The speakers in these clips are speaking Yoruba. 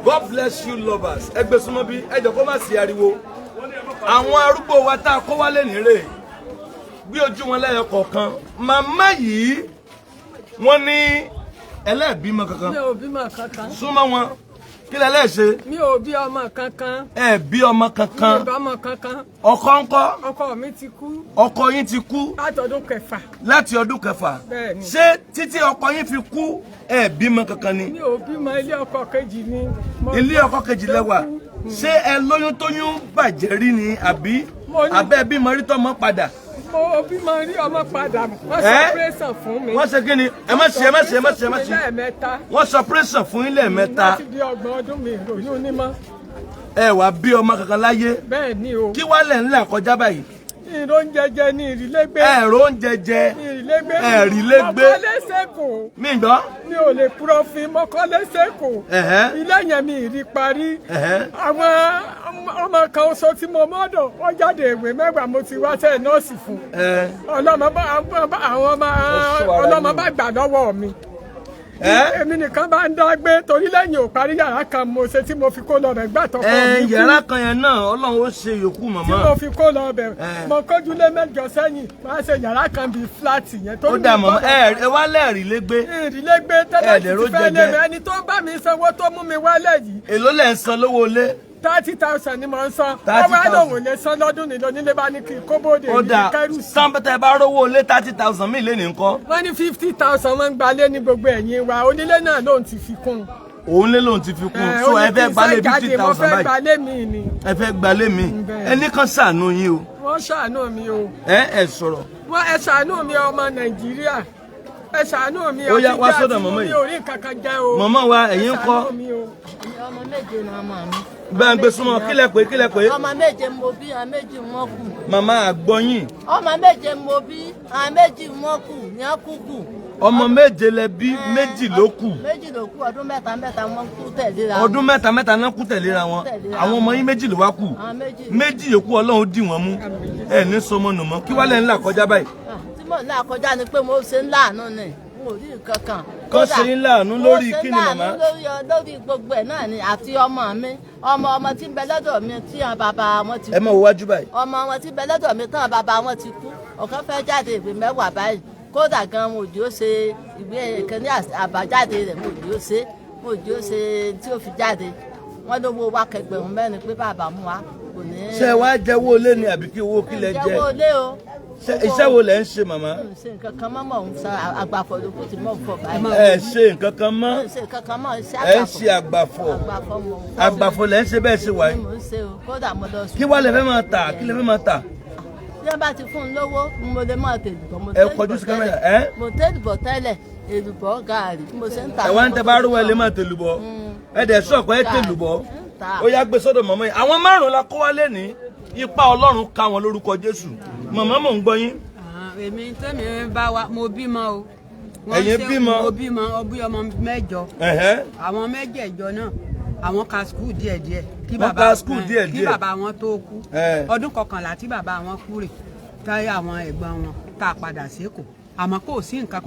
God bless you lovers. Ẹgbẹ́ súnmọ́ bí ẹjọ́ kó má sí ariwo. Àwọn arúgbó wa tá a kó wálé nírè. Bí ojú wọn lẹ́yọ kọ̀ọ̀kan. Màmá yìí wọ́n ní ẹlẹ́bímọ kankan. Mi ò bímọ kankan. Súnmọ́ wọn. Kí lẹ lè ṣe? Mi ò bí ọmọ kankan. Ẹ bí ọmọ kankan. Mi ò bí ọmọ kankan. Ọkọ ńkọ́? Ọkọ mi ti kú. Ọkọ yín ti kú. Láti ọdún kẹfà. Láti ọdún kẹfà. Bẹ́ẹ̀ni. Ṣé títí ọkọ yín fi kú ẹ bímọ kankan ni? Mi ò bímọ, ilé ọkọ kejì ni. Ilé ọkọ kejì lẹ́wà. Ṣé ẹ lóyún tóyún bàjẹ́ rí ni àbí abẹ́ bímọ rí tọ́mọ padà? Mo bímọ rí ọmọ padà. Wọ́n ṣe operation fún mi. Wọ́n ṣe kí ni? Ẹ má ṣe. Lẹ́ẹ̀mẹ́ta. Wọ́n ṣe operation fún yín lẹ́ẹ̀mẹ́ta. Láti di 30 ọdún mi ìròyìn onímọ̀. Ẹ wá bí ọmọ kankan láyé. Bẹ́ẹ̀ ni o. Kí wá lẹ̀ ńlá kọjá báyìí? Ìró ń jẹjẹ ní ìrìlégbé. Ẹ̀rọ oúnjẹ jẹ. Ìrìlégbé. Ẹ̀rìlégbé. Mọ́kànlé sẹ́kù. Mi gbọ́. Mi ò lè purọ́fin mọ́kànlé sẹ́kù. Ilé yẹn mi ìrí parí. Àwọn ọmọ kan oṣù tí mo mọ́dọ̀ wọ́n jáde ìwé mẹ́wàá mo ti wá sẹ́ nọ́ọ̀sì fún. Ọlọ́mọ bá gbà lọ́wọ́ mi. Èmi nìkan bá ń dágbé torí lẹ́yìn ò parí yàrá kan mo ṣe tí mo fi kó lọ bẹ̀ gbà tọkọ mi kú. Yàrá kan yẹn náà Ọlọ́run ó ṣe yòókù màmá. Tí mo fi kó lọ bẹ̀ mo kójúlé 8 sẹ́yìn máa ṣe yàrá kan bíi fúláàtì yẹn. Ó dà mọ́ ẹ wá lẹ́ẹ̀rí légbé. Ìrìlégbé tẹ́lẹ̀ ti fẹ́ lé mi ẹni tó bá mi sanwó tó mú mi wálẹ̀ yìí. Èló lẹ̀ ń san lówó ilé? 30,000 ni mo ń san. Wọ́n wá lòun lè san lọ́dún nílò nílé bá ní kí n kó bóde ní kẹ́rù sí. Sanbẹ́tẹ̀ bá rówó ilé 30,000 mí lé ní nǹkan. Wọ́n ní 50,000 wọ́n ń gbalé ní gbogbo ẹ̀yìn wa onílé náà lòun ti fi kún. Òun lé lòun ti fi kún. So ẹ fẹ́ gbalé 50,000 mo fẹ́ báyìí. gbalé mi ni. Ẹ fẹ́ gbalé mi. Ẹni kan ṣàánú yín o. Wọ́n ṣàánú mi o. Ẹ sọ̀rọ̀. Ẹ ṣàánú mi ọmọ Nàìjíríà. Ẹ ṣàánú mi ó yá wá sọ́dọ̀ màmá yìí. Mi ò rí kankan jẹ o. Màmá wa ẹ̀yin ń kọ́. Ọmọ méje ni ọmọ mi. Bá ń gbé súnmọ́ kílẹ̀ pé. Ọmọ méje mo bí, àwọn méjì wọ́n kù. Màmá àgbọ̀yìn. Ọmọ méje mo bí, àwọn méjì wọ́n kù, ní ọkùnkù. Ọmọ méje lẹ bí, méjì ló kù. Méjì ló kù, ọdún mẹ́ta wọ́n kú tẹ̀léra. Ọdún mẹ́ta náà kú tẹ̀léra wọn. Àwọn ọmọ yín méjì ló wá kù. Méjì yòókù Ọlọ́run dì wọ́n mú. Ẹ ní sọmọ nù mọ́. Kí wá lẹ́ ń là kọjá báyìí? Tí mo là kọjá ni pé mo ṣe ń láàánú ni. Mo rí nǹkan kan. Kọ́ ṣe ń láàánú lórí kí ni màmá? Lórí gbogbo ẹ̀ náà ni àti ọmọ mi. Ọmọ tí ń bẹ lọ́dọ̀ mi tí àwọn bàbá wọn ti kú. Ẹ mọ̀ wájú báyìí. Ọmọ wọn tí ń bẹ lọ́dọ̀ mi tí àwọn bàbá wọn ti kú. Ọ̀kan fẹ́ jáde ìwé 10 báyìí. Kódà gan mo jò ṣe ìwé kan ní àbájáde rẹ̀ mo jò ṣe tí ó fi jáde. Wọ́n ló wo wá kẹgbẹ̀rún mẹ́rin pé bàbá mú wa kò ní. Ṣé wàá jẹ́wọ́ ilé ni àbí kí owó kílẹ̀ jẹ́? Jẹ́wọ́ ilé o. Iṣẹ́ wo lẹ ń ṣe màmá? Ṣe nǹkan kan mọ́ mọ̀ ń sa àgbàfọ̀ ló kù tí mò ń fọ̀ báyìí. Ẹ ṣe nǹkan kan mọ́. Ṣe nǹkan kan mọ́ iṣẹ́ àgbàfọ̀. Ẹ ń ṣe àgbàfọ̀. Àgbàfọ̀ lẹ ń ṣe bẹ́ẹ̀ ṣe wáyé. Mo ń ṣe o, kódà mo lọ sùn. Kí wá lẹ fẹ́ máa tà? Kí lẹ fẹ́ máa tà? Bí wọ́n bá ti fún un lówó, mo lè máa tèlùbọ̀. Ẹ kọjú sí kámẹ́rà. Mo tèlùbọ̀ tẹ́lẹ̀, èlùbọ̀ gààrí bí mo ṣe ń tà. Ẹ wá ń tẹ bá rówó ẹ lè máa tèlùbọ̀. Ẹ dẹ̀ sọ̀kọ́ ẹ tèlùbọ̀. Ó yá gbé sọ́dọ̀ màmá yìí. Àwọn 5 la kó wálé ní ipa Ọlọ́run ká wọn lórúkọ Jésù. Màmá mò ń gbọ́ yín. Èmi tẹ́mi bá wa mo bímọ o. Ẹ̀yin bímọ. Mo bímọ ọmọ 8. Àwọn 8 náà àwọn ka skul díẹ̀díẹ̀. Kí bàbá wọn tó kú. Ọdún 11 tí bàbá wọn kú rè táyà àwọn ẹ̀gbọ́n wọn tá a padà sékòó. Àmọ́ kò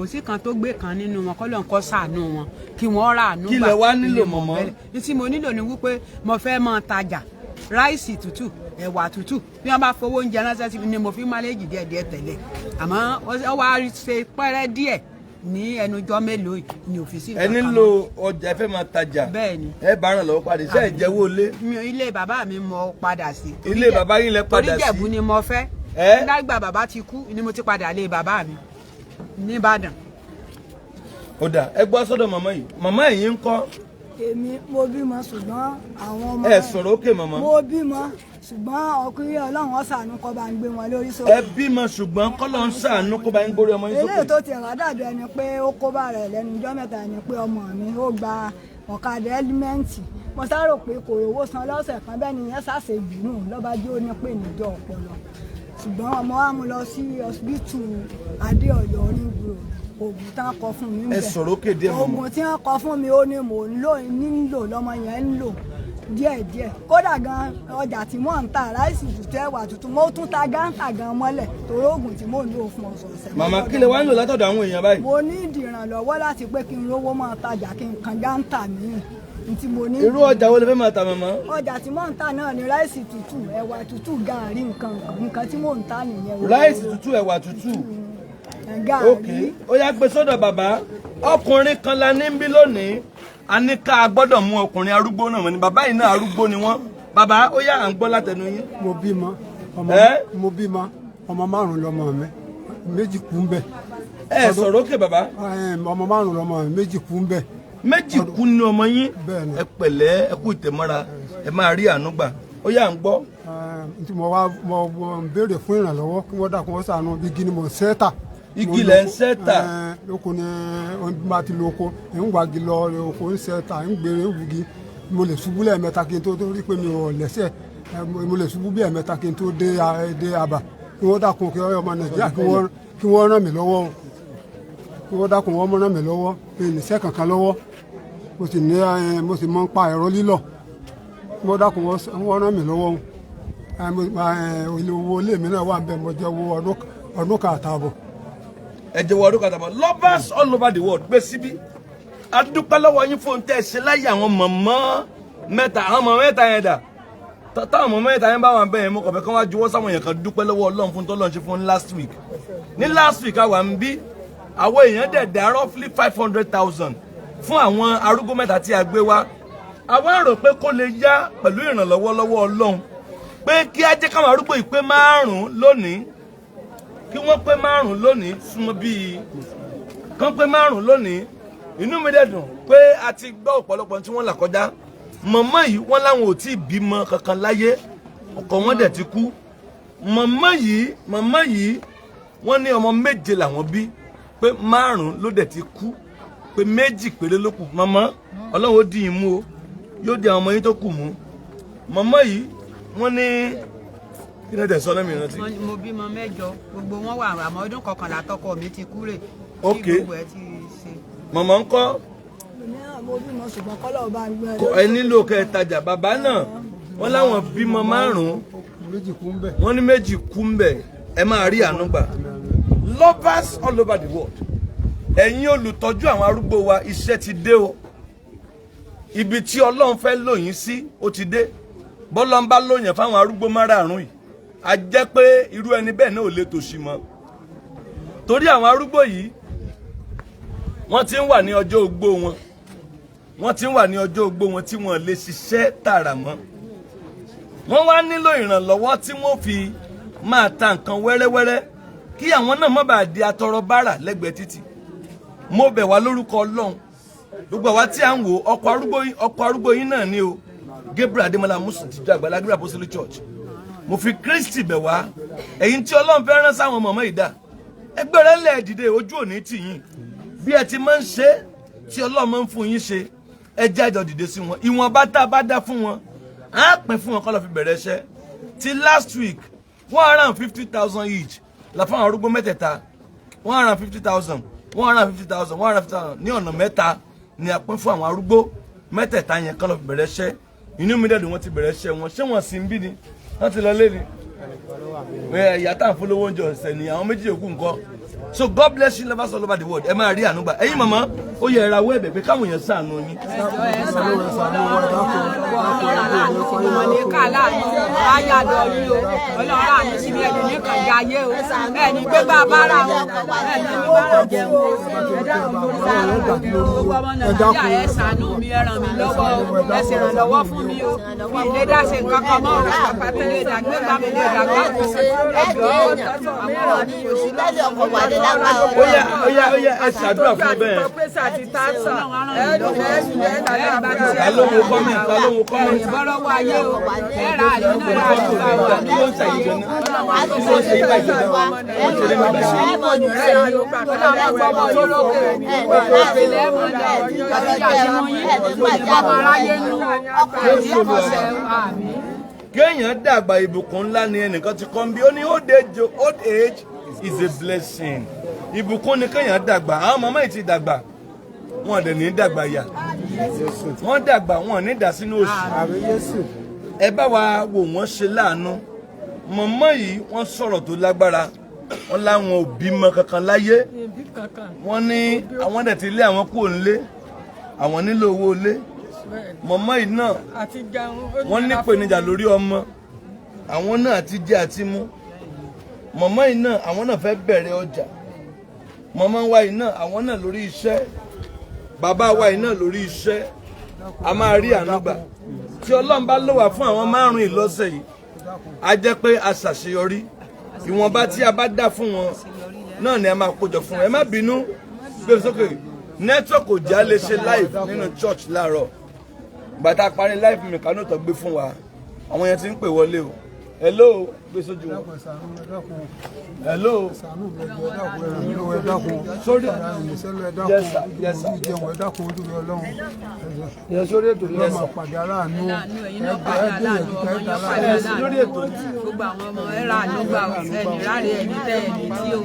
sí kan tó gbé kan nínú wọn kọ́lọ́ nǹkan ṣàánú wọn kí wọ́n rà àánú gbà. Kí lẹ wá nílò mọ̀mọ́? Ní tí mo nílò ni wípé mo fẹ́ máa tajà ráìsì tútù ẹ̀wà tútù bí wọ́n bá fowó oúnjẹ ránṣẹ́ sí mi ni mo fi máléèjì díẹ̀díẹ̀ tẹ̀lé àmọ́ ó wá ṣe pẹ́rẹ́ díẹ̀ ní ẹnujọ́ mélòó ní òfìsì. Ẹ nílò ọjà ẹ fẹ́ máa tajà. Bẹ́ẹ̀ni. Ẹ bá ràn lọ́wọ́ padà ṣe ìjẹ́wọ́ ilé. Ilé bàbá mi mo padà sí. Ilé bàbá yín lẹ padà sí. Torí Jẹ̀bú ni mo fẹ́. Nígbà bàbá ti kú ni mo ti padà lé bàbá mi ní Ìbàdàn. Ó dà ẹ gbọ́ sọ́dọ̀ màmá yìí. Màmá ẹ̀yin ń kọ́. Èmi mo bímọ ṣùgbọ́n àwọn ọmọ. Ẹ sọ̀rọ̀ òkè màmá. Mo bímọ ṣùgbọ́n ọkùnrin Ọlọ́run ó ṣàánú kó bá ń gbé wọn lórí sókè. Ẹ bímọ ṣùgbọ́n kọ́lọ́ ń ṣàánú kó bá ń gbórí ọmọ yín sókè. Eléyìí tó ti rà dàbí ẹni pé ó kó bá rẹ̀ lẹ́nu ọjọ́ mẹ́ta ni pé ọmọ mi ó gba ọ̀kadà ẹ́límẹ́ǹtì. Mo sáré pé kò rówó san lọ́sẹ̀ kan bẹ́ẹ̀ ni yẹn ṣàṣe jùnú lọ́ba jó ní pé níjọ ọpọlọ. Ṣùgbọ́n ọmọ wa mú lọ sí ọsibítù Adéọ̀yọ́ onígbò oògùn tí wọ́n kọ fún mi ń bẹ̀. Ẹ sọ̀rọ̀ òkè díẹ̀ mọ́. Oògùn tí wọ́n kọ fún mi ó ní mò ń lò nílò lọ́mọ yẹn ń lò díẹ̀díẹ̀ kódà gan ọjà tí mò ń ta ráìsì tútù ẹ̀wà tútù mo tún ta gáǹtà gan mọ́lẹ̀ torí oògùn tí mò ń lò fún ọ̀sọ̀ọ̀sẹ̀. màmá kí lè wá ń lò látọ̀dọ̀ àwọn èèyàn báyìí. mo ní ìdìrànlọ́wọ́ láti pé kí n rówó máa tajà kí n kan gáǹtà míì tí mo ní. irú ọjà wo lè fẹ́ máa ta màmá. ọjà tí mò ń ta náà ni ráìsì tútù ẹ̀wà tútù gààrí nǹkan tí mò ń ta nìyẹn. ráìsì tútù ẹ̀wà tútù. ok ó yá gbé sọ́dọ̀ bàbá ọkùnrin kan la ní bí lónìí a ní ká gbọ́dọ̀ mú ọkùnrin arúgbó náà mọ́ ni bàbá yìí náà arúgbó ni wọ́n bàbá ó yá à ń gbọ́ látẹnu yín. mo bímọ ọmọ 5 lọmọ mi 2 kú ń bẹ. ẹ sọ̀rọ̀ òkè bàbá. ọmọ 5 lọmọ mi 2 kú ń bẹ. 2 kú ní ọmọ yín ẹ pẹ̀lẹ́ ẹ kú ìtẹ̀mọ́ra ẹ máa rí àánú gbà ó yá à ń gbọ́. tí mo béèrè fún ìrànlọ́wọ́ kí wọ́n dà kí wọ́n ṣàánú igi ni mo ṣẹ́ta. igi lẹ ń ṣẹ́ta. lóko ni bá ti lo oko ń wagi lọ oko ń ṣẹ́ta ń gbèrè ń wugi mo lè ṣubú lẹ́ẹ̀mẹ́ta kí n tó rí pé mi ò lẹ́sẹ̀ mo lè ṣubú bí ẹ̀mẹ́ta kí n tó dé àbà kí wọ́n dákun kí ọmọ Nàìjíríà kí wọ́n ràn mí lọ́wọ́ kí wọ́n dákun wọ́n ràn mí lọ́wọ́ ìníṣẹ́ kankan lọ́wọ́ mo sì mọ̀ ń pa ẹ̀rọ lílọ̀ kí wọ́n dákun wọ́n ràn mí lọ́wọ́ owó ilé mi náà wà ń bẹ mo jẹ́ owó ọdún kan àtààbọ̀. ẹ jẹ́ wọ ọdún kan àtààbọ̀ lovers all over the world gbé síbí a dúpẹ́ lọ́wọ́ yín fún tẹ́ ẹ ṣe láyé àwọn mọ̀mọ́ mẹ́ta àwọn mọ̀mọ́ mẹ́ta yẹn dà táwọn mọ̀mọ́ mẹ́ta yẹn bá wà bẹ́ẹ̀ mo kàn fẹ́ kán wá juwọ́ sáwọn èèyàn kan dúpẹ́ lọ́wọ́ Ọlọ́run fún tọ́lọ́run ṣe fún last week ní last week àwa ń bí àwọn èèyàn dẹ̀ dá roughly 500,000 fún àwọn arúgbó mẹ́ta tí a gbé wá àwa rò pé kó lè yá pẹ̀lú ìrànlọ́wọ́ lọ́wọ́ Ọlọ́run pé kí á jẹ́ káwọn arúgbó yìí pé 5 lónìí kí wọ́n pé 5 lónìí súnmọ́ bíi kán pé 5 lónìí inú mi dẹ̀ dùn pé a ti gbọ́ ọ̀pọ̀lọpọ̀ tí wọ́n là kọjá mọ̀mọ́ yìí wọ́n láwọn ò tí ì bímọ kankan láyé ọkọ wọn dẹ̀ ti kú mọ̀mọ́ yìí wọ́n ní ọmọ 7 làwọn bí pé 5 ló dẹ̀ ti kú pé 2 péré ló kù mọ̀mọ́ Ọlọ́run ó dì í mú o yóò di àwọn ọmọ yín tó kù mú mọ̀mọ́ yìí wọ́n ní kí ni tẹ̀ sọ lẹ́mìí rántí. mo bímọ 8 gbogbo wọn wà àmọ́ ọdún 11 tọkọ mi ti kú rè ok tí gbogbo ẹ ti ṣe. mọ̀mọ́ ń kọ́. mo bímọ ṣùgbọ́n kọ́lọ́ ọba ń gbẹ. ẹ nílò kẹ́ ẹ tajà bàbá náà wọ́n láwọn bímọ 5 wọ́n ní 2 kú ń bẹ̀ ẹ máa rí àánú gbà. lovers all over the world ẹ̀yin olùtọ́jú àwọn arúgbó wa iṣẹ́ ti dé o ibi tí Ọlọ́run fẹ́ lò yín sí ó ti dé bọ́lá ń bá lóyìn fáwọn arúgbó 5 yìí a jẹ́ pé irú ẹni bẹ́ẹ̀ náà ò lè tòṣì mọ́ torí àwọn arúgbó yìí wọ́n ti ń wà ní ọjọ́ ogbó wọn tí wọ́n lè ṣiṣẹ́ tààrà mọ́ wọ́n wá nílò ìrànlọ́wọ́ tí wọ́n fi máa ta nǹkan wẹ́rẹ́wẹ́rẹ́ kí àwọn náà má bàa di atọrọ bárà lẹ́gbẹ̀ẹ́ títì mo bẹ̀ wá lórúkọ Ọlọ́run gbogbo àwa tí à ń wò ọkọ̀ arúgbó yín náà ni o Gabriel Adémọ́lá Musu ti jẹ́ Àgbàlá Gabriel Apostolic Church mo fi Kristi bẹ̀ wá ẹ̀yin tí Ọlọ́run fẹ́ rán sáwọn mọ̀mọ́ ìdá ẹgbẹ́ rẹ̀ lẹ̀ dìde ojú òní tì yín bí ẹ ti máa ń ṣe tí Ọlọ́run máa ń fún yín ṣe ẹ jẹ́ àjọ dìde sí wọn ìwọ̀nba tá a bá dá fún wọn á pín fún wọn kọ́ lọ́ọ́ fi bẹ̀rẹ̀ iṣẹ́ ti last week 150,000 each la fún àwọn arúgbó mẹ́tẹ̀ẹ̀ta 150,000 ní ọ̀nà mẹ́ta ni a pín fún àwọn arúgbó mẹ́tẹ̀ẹ̀ta yẹn kọ́ lọ́ọ́ fi bẹ̀rẹ̀ iṣẹ́ inú mi dẹ̀ dùn wọ́n ti bẹ̀rẹ̀ iṣẹ́ wọn ṣé wọ́n sì ń bí ni wọ́n ti lọ lé ni ìyá tá à ń fún lówó oúnjẹ ọ̀sẹ̀ ni àwọn méjì yòókù nǹkan so God bless you lovers all over the world ẹ máa rí àánú gbà ẹ̀yin màmá ó yẹ ẹ̀rọ awọ́ ẹ̀bẹ̀ pé káwọn èèyàn ṣàánú yín. ọmọdéka láàánú ayé àdọ̀rí o ọlọ́run àmì síbi ẹ̀dùn nìkan jẹ ayé o ẹni gbé bá bára wọn ẹni bá jẹun o gbogbo ọmọ Nàìjíríà ẹ ṣàánú mi ẹ ràn mí lọ́wọ́ ẹ sì ràn lọ́wọ́ fún mi o mi ìlé dá ṣe nǹkan kan mọ́ ọ̀rọ̀ pàpàtà lè dàgbé bá mi lè dàgbà kù ẹjọ́ àwọn ọ̀nì kò sí lọ́wọ́ Oya ẹ ṣàdúrà fún bẹ́ẹ̀. Alóhùn kọ́mí. Ìbọ̀rọ̀wọ̀ ayé o, ẹ̀rọ àyè náà rà nígbà wà ní ọ̀sẹ̀ yìí gan-an. Kéèyàn dàgbà ìbùkún ńlá ni ẹnìkan ti kọ́ ń bí ó ní old age is a blessing. Ìbùkún ni kéèyàn dàgbà àwọn màmá yìí ti dàgbà wọn dẹ̀ ní dàgbà yà wọ́n dàgbà wọn ní dà sínú òṣì. Ẹ bá wa wò wọ́n ṣe láàánú. Mọ̀mọ́ yìí wọ́n sọ̀rọ̀ tó lágbára. Wọ́n láwọn ò bímọ kankan láyé. Wọ́n ní àwọn dẹ̀ ti lé àwọn kúrò nílé. Àwọn nílò owó ilé. Mọ̀mọ́ yìí náà wọ́n ní ìpèníjà lórí ọmọ. Àwọn náà ti jẹ àti mú. Mọ̀mọ́ yìí náà àwọn náà fẹ́ bẹ̀rẹ̀ ọjà. Mọ̀mọ́ wa yìí náà àwọn náà lórí iṣẹ́. Bàbá wa yìí náà lórí iṣẹ́. A máa rí àánú gbà. Tí Ọlọ́run bá lò wá fún àwọn 5 ìlọ́sẹ̀ yìí, a jẹ́ pé a ṣàṣeyọrí. Ìwọ̀nba tí a bá dá fún wọn náà ni a máa kójọ fún wọn. Ẹ má bínú, gbé sókè. Network ò já lè ṣe live nínú church láàárọ̀. Bàtà parí live mi kánú tó gbé fún wa. Àwọn yẹn ti ń pè wọlé o. Hello, gbé sójú wọn. Hello. Sorry. Yes sir. Yes sir. Yes, sorry to yes sir. Lórí ètò gbogbo àwọn ọmọ ẹ ra àánú gbà ẹni ráre ẹni tẹ ẹni tí ó.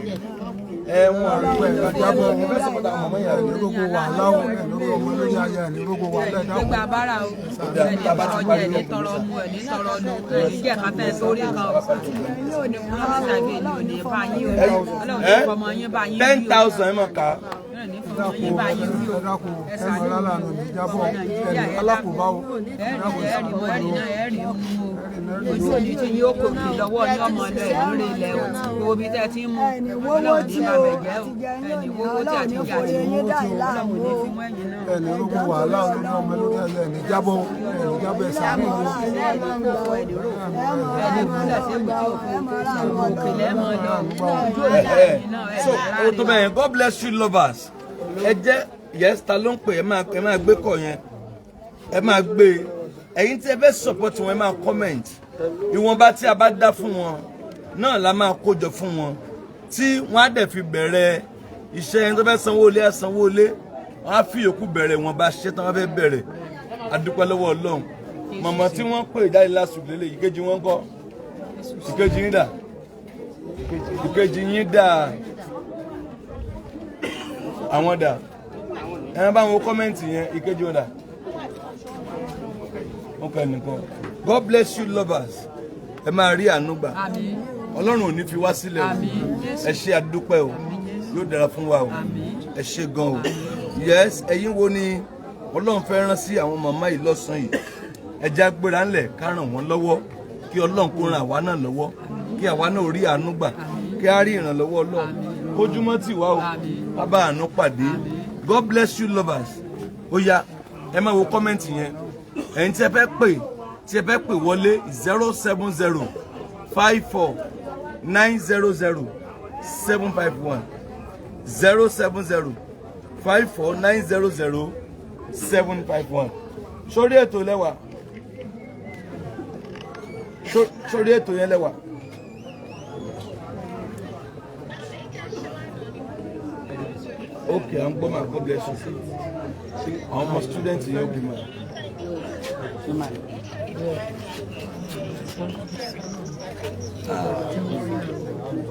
Ẹ̀wọ̀n àrùn ìjábọ̀ ẹgbẹ́ sọ̀pọ̀tà ọmọ yẹn ní gbogbo wà láwọn ẹ̀lógún ọmọ lórí ayé ní gbogbo wà lẹ́dá. Gbogbo abára o ẹni tọrọ jẹ ẹni tọrọ mu ẹni tọrọ nu ẹni jẹ kàtẹ sórí kan ní wọn ti tàbí ẹni ò ní bá yín o Ọlọ́run ní fọmọ yín bá yín 10,000 ẹ máa kà á. Ní fọmọ yín bá yín bí o ẹ sáré ìjábọ̀ ẹni alákòóbá o. ẹ̀rì náà ẹ̀rì mú o ojú òní tí yóò kò kì lọ́wọ́ ní ọmọ ilẹ̀ ìlúre ilẹ̀ o gbogbo bí tẹ́ ti ń mú Ọlọ́run ní bàbẹ̀ jẹ́ o ẹni wọ́wọ́ tí àti ìyá ti mú Ọlọ́run ní fi mú ẹ̀yìn náà. Ẹni rogo wàhálà olórí ọmọ lórí ẹlẹ ẹni jábọ̀ ẹsẹ àmì ẹni kúlẹ̀ sí ibi tí òkè lẹ́mọ̀ lọ ojú òní àti náà So, o tó bẹ́ẹ̀ God bless you lovers. Ẹ jẹ́ yes ta ló ń pè ẹ máa gbé kọ̀ yẹn. Ẹ máa gbé ẹ̀yin tí ẹ fẹ́ support wọn ẹ máa comment. Ìwọ̀nba tí a bá dá fún wọn náà la máa kójọ fún wọn. Tí wọ́n á dẹ̀ fi bẹ̀rẹ̀ iṣẹ́ ẹni tó fẹ́ sanwó ilé á sanwó ilé. Wọ́n á fi yòókù bẹ̀rẹ̀ wọn bá ṣe tán wọ́n fẹ́ bẹ̀rẹ̀. A dúpẹ́ lọ́wọ́ Ọlọ́run. Mọ̀mọ́ tí wọ́n pè jáde lásù lélẹ̀ ìkejì wọn kọ́. Ìkejì yín dà. Ìkejì yín dà. Àwọn dà. Ẹ bá wọn kọ́mẹ́ǹtì yẹn ìkejì wọn dà. Okay, nìkan. God bless you lovers. Ẹ máa rí àánú gbà. Ọlọ́run ò ní fi wá sílẹ̀ o. Ẹ ṣé àdúpẹ́ o. Yóò dára fún wa o. Ẹ ṣé gan o. Yes, ẹ̀yin wo ni Ọlọ́run fẹ́ rán sí àwọn màmá yìí lọ́sàn yìí. Ẹ jẹ́ agbéra ńlẹ̀ ká ràn wọ́n lọ́wọ́. Kí Ọlọ́run kó ran àwa náà lọ́wọ́. Kí àwa náà rí àánú gbà. Kí a rí ìrànlọ́wọ́ Ọlọ́run. Kójúmọ́ tì wá o. Ká bá àánú pàdé. God bless you lovers. Ó yá, ẹ máa wo kọ́mẹ́ǹtì yẹn. Ẹ̀yin tí ẹ fẹ́ pè wọlé 070 54 900 751 070 54 900 751. Sórí ètò lẹ́wà. Sórí ètò yẹn lẹ́wà. Okay, I'm going to God bless you. I'm a student in your woman.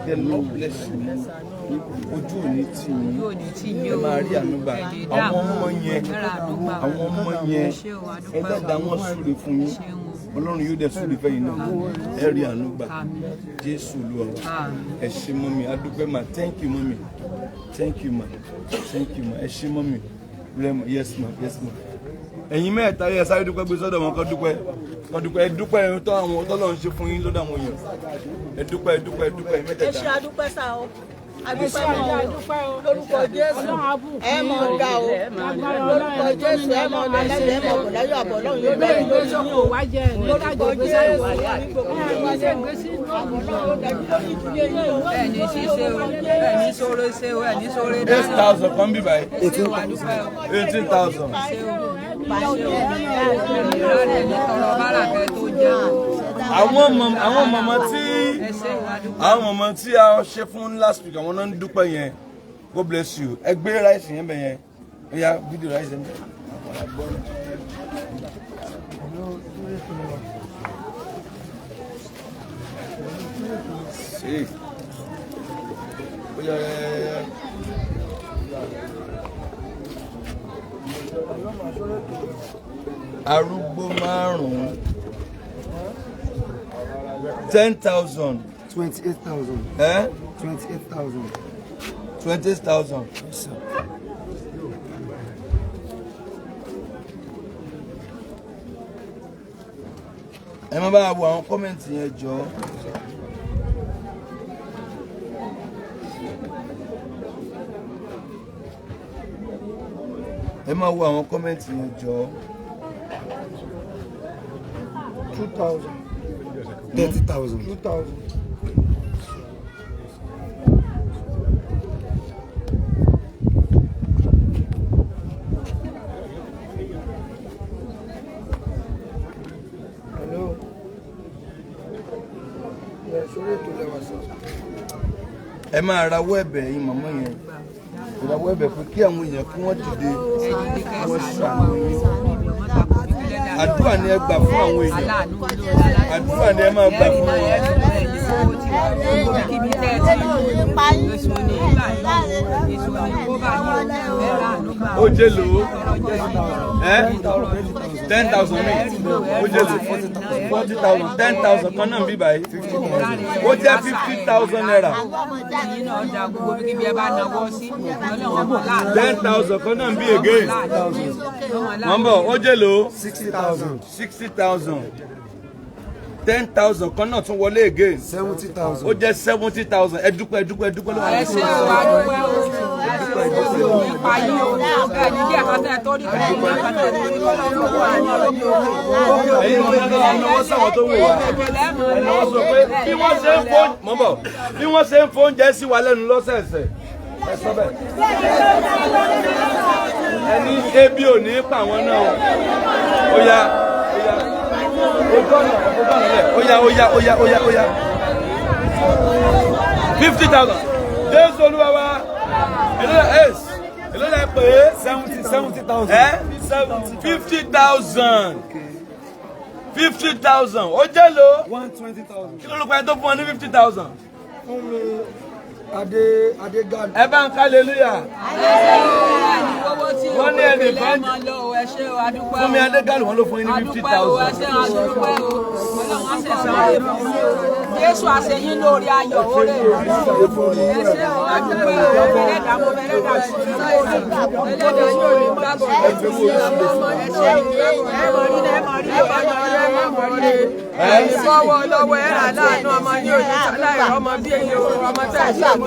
The Lord bless you. Ojú òní tì yín. Ẹ máa rí àánú gbà. Àwọn ọmọ yẹn ẹ dáadáa wọn súre fún yín. Ọlọ́run yóò dẹ̀ súre fẹ́yìn náà. Ẹ rí àánú gbà. Jésù Olúwa. Ẹ ṣé mọ́mì. Adúpẹ́ ma. Thank you mọ́mì. Thank you ma. Thank you ma. Ẹ ṣé mọ́mì. Yes ma. Yes ma. Ẹ̀yin mẹ́ta yẹ sáré dúpẹ́ gbé sọ́dọ̀ wọn kọ́ dúpẹ́. Ẹ dúpẹ́ ẹ̀yin tó àwọn Ọlọ́run ṣe fún yín lọ́dọ̀ àwọn èèyàn. Ẹ dúpẹ́ mẹ́tẹ̀ẹ̀ta. Ẹ ṣé adúpẹ́ sá o. Adúpẹ́ o. Lórúkọ Jésù. Ẹ mọ̀ ọ̀gá o. Lórúkọ Jésù ẹ mọ̀ ọ̀nà lẹ́sẹ̀ ẹ mọ̀ ọ̀bọ̀ láyọ̀ àbọ̀ Ọlọ́run yóò bẹ̀rẹ̀ lórí yín o. Lórúkọ Jésù. Ẹni ṣiṣẹ́ o ẹni sọ̀rọ̀ ṣe o ẹni sọ̀rọ̀ dá. 8,000 kan bí báyìí. 18,000. Àwọn mọ̀mọ́ tí a ṣe fún last week àwọn náà ń dúpẹ́ yẹn. God bless you. Ẹ gbé rice yẹn bẹ̀ yẹn. Ẹ yá fídíò rice yẹn bẹ̀. Sí. arúgbó márùn-ún 10,000. 28,000. 28,000. 28,000. ẹ má bá wo àwọn kọ́mẹ̀ntì yẹn jọ. ẹ má wo àwọn kọ́mẹ̀ntì yẹn jọ. 2,000. 30,000. 2,000. ẹ máa rawọ́ ẹ̀bẹ̀ yín màmá yẹn rawọ́ ẹ̀bẹ̀ pé kí àwọn èèyàn kí wọ́n dìde wọ́n ṣàánú yín. Àdúrà ni ẹ gbà fún àwọn èèyàn, àdúrà ni ẹ máa gbà fún wọn. Ó jẹ́ lò ó 10,000 mi ó jẹ́ lò 40,000 10,000 kan náà bí báyìí ó jẹ́ 50,000 naira 10,000 kan náà bí again nọ́mbọ̀ ó jẹ́ lò 60,000 10,000 kan náà tún wọlé again 70,000 ó jẹ́ 70,000 ẹ dúpẹ́ ẹ dúpẹ́ ẹ dúpẹ́ lọ́wọ́ ẹ ṣé o adúpẹ́ o nípa yín o ẹni bí àkàtà tó rí bẹ́ẹ̀ ní àkàtà tó rí bọ́lá olówó àyàn lójú o. ẹ̀yin ọmọ náà náwó sáwọn tó wò wá ẹnáwó sọ pé bí wọ́n ṣe ń fún mọ́bọ̀ bí wọ́n ṣe ń fún oúnjẹ sí wa lẹ́nu lọ́sẹ̀ẹ̀sẹ̀ ẹ sọ bẹ́ẹ̀ ẹni ebi ò ní pa àwọn náà ó yá ó yá 50,000 Jésù Olúwa wa èló lẹ pé 70,000 50,000 ó jẹ́ lò 120,000 kí ló ló pa ẹ tó fún ọ ní 50,000 fún mi Adégalu. ẹ bá ń hallelujah. wọ́n ní ẹnì kan fún mi Adégalu wọ́n ló fún yín ní 50,000. Jésù àṣeyín lórí ayọ̀ oore ẹṣẹ́ o adúpẹ́ o ẹlẹ́dàá mo fẹ́ lẹ́dàá sí ẹlẹ́dàá yóò rí gbàgbọ́ ẹṣẹ́ ẹ̀yìn fọwọ́ lọ́wọ́ ẹ̀rà láàánú ọmọ yóò ní sáláì ọmọ bí èyí ọmọ tẹ̀ sí ọmọ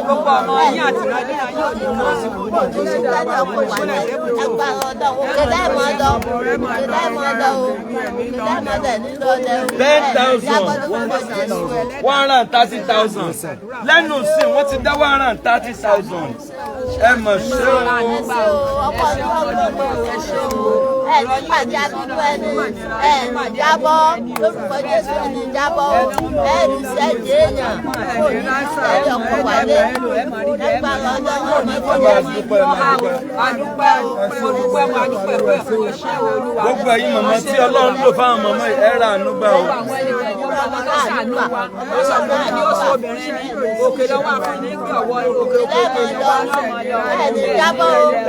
gbogbo ọmọ yín àti ìrọ̀lẹ́ yóò ní kàn sí gbogbo ẹlẹ́dàá ọmọ ìṣúná $10,000 lẹ́nu sí wọ́n ti dá 130,000 ẹ mọ̀ ṣé o. pàdé àdúgbò ẹni jábọ́ lórúkọ Jésù ẹni jábọ́ ẹni sẹ́ẹ̀dì èèyàn kò ní sẹ́ẹ̀dì ọkọ̀ wálé nígbà lọ́jọ́ náà ní kọjá sí gbogbo ẹ̀yin màmá tí Ọlọ́run lò fáwọn màmá ẹ ra àánú gbà o.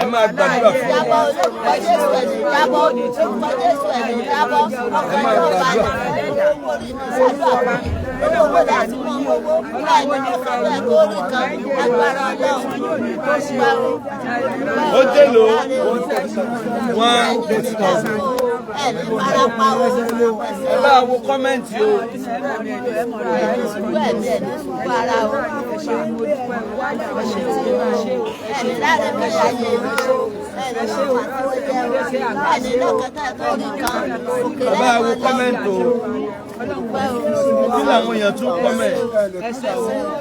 ẹ máa gbàdúrà fún ó jẹ́ lò 120,000. ẹ bá wo kọ́mẹ́ǹtì o. ẹ bá wo kọ́mẹ́ǹtì o. kí làwọn èèyàn tún kọ́mẹ̀ntì.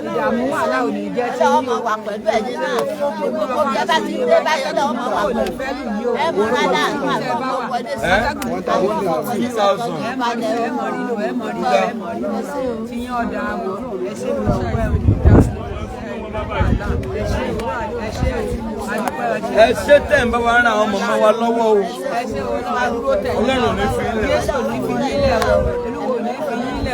ìdààmú wàhálà ò ní jẹ́ tí ọmọ wa pẹ̀lú ẹ̀yin náà gbogbo bí ẹ bá ti dé bá yẹ lọ ọmọ wa pẹ̀lú ẹ mọ rádà àánú àgbọ̀gbọ̀ wọlé sí ẹ ṣé tẹ̀ ń bá wa ràn àwọn mọ̀mọ́ wa lọ́wọ́ o. Ọlọ́run ní fi ilẹ̀.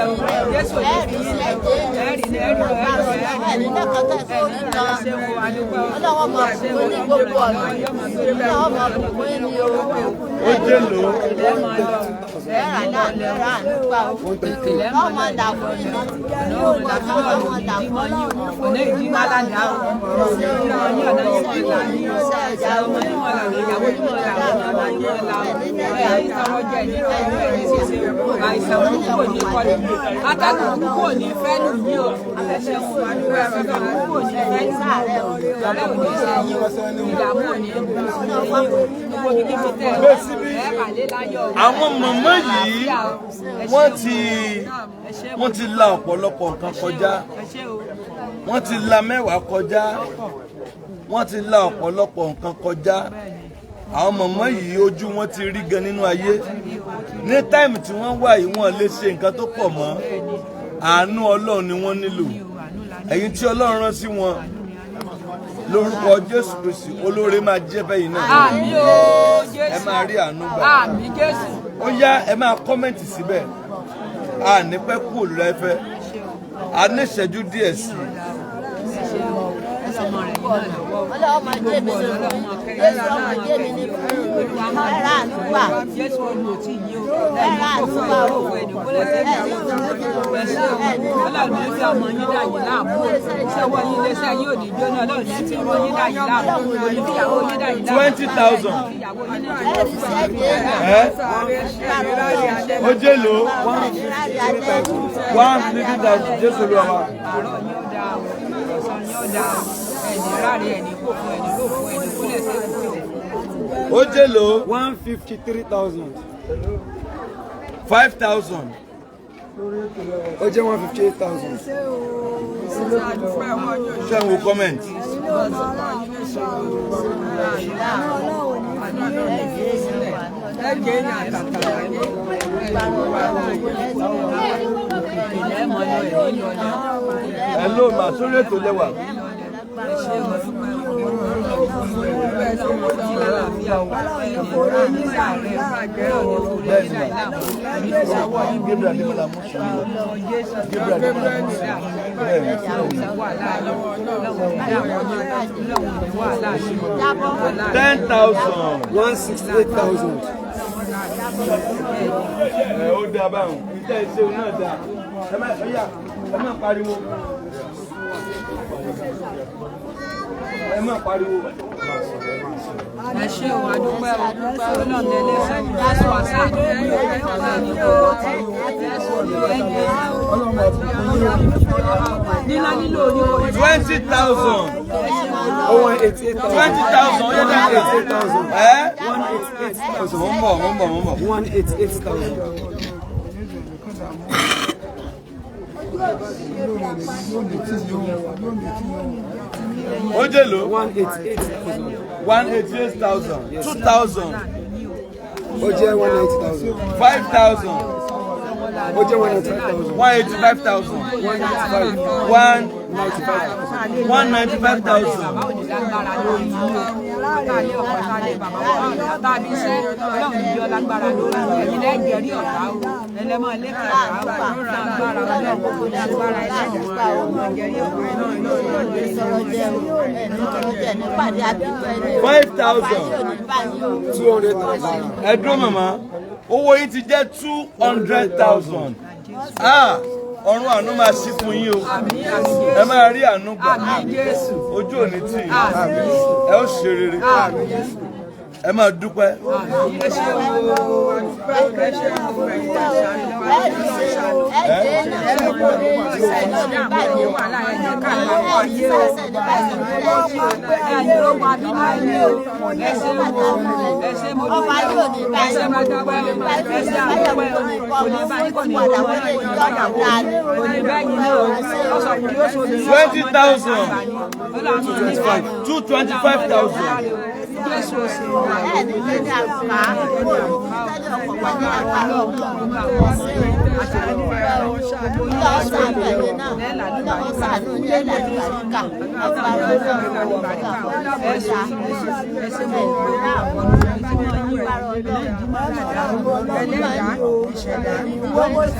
àwọn màmá yìí wọ́n ti la ọ̀pọ̀lọpọ̀ nǹkan kọjá, wọ́n ti la mẹ́wàá kọjá, wọ́n ti la ọ̀pọ̀lọpọ̀ nǹkan kọjá. Àwọn màmá yìí ojú wọn ti rí gan nínú ayé. Ní táìmù tí wọ́n wà yìí wọ́n lè ṣe nǹkan tó pọ̀ mọ́. Àánú Ọlọ́run ni wọ́n nílò. Ẹ̀yin tí Ọlọ́run rán sí wọn lórúkọ Jésù Kristi olóore máa jẹ́ bẹ́yìn náà. Àmín o Jésù. Ẹ máa rí àánú gbà. Àmín Jésù. Ó yá ẹ máa kọ́mẹ̀ntì síbẹ̀. A ní pẹ́ kú òlùra ẹ̀fẹ́. A ní ìṣẹ́jú díẹ̀ sí i. Ọlọ́run máa jẹ́ mi lórí. Jésù ọmọ jẹ́ mi ní ẹ̀rá ànúgbà. Jésù ọmọ tí yìí o. Ẹ̀rá ànúgbà o. Ọlọ́run ní fi ọmọ yín dà yín láàmú. Iṣẹ́ wọ yín léṣẹ́ yín ò ní jóná. Ọlọ́run ní fi ọmọ yín dà yín láàmú. Onífìyàwó yín dà yín láàmú. 20,000. Ó jẹ́ lò 150,000 Jésù ló wà. Ó jẹ́ lò 153,000. 5,000. Ó jẹ́ 158,000. Ṣé ń wo comment? Hello ma, sórí ètò lẹ́wà. $10,000. 168,000. Ó dá báwọn, ìtẹ́ ìṣeun náà dá. Ẹ má pariwo. Ẹ má pariwo. Ẹ ṣé o, adúpẹ́ o, Ọlọ́run ẹlẹ́sẹ̀ Jésù àṣà nílá nílò oníwò 20,000. 188,000. 20,000. Ó yẹ dá 188,000. 188,000. Wọ́n bọ̀. 188,000. Ó jẹ́ lò 188,000. 188,000. 2,000. Ó jẹ́ 190,000. 5,000. Ó jẹ́ 195,000. 185,000. 195,000. Ẹ dúró màmá, owó yìí ti jẹ́ 200,000. Ọ̀run àánú máa ṣí fún yín o. Ẹ máa rí àánú gbà. Ojú ò ní tì yín. Ẹ ó ṣe rere. Ẹ máa dúpẹ́. $20,000. 225,000. gbogbo sí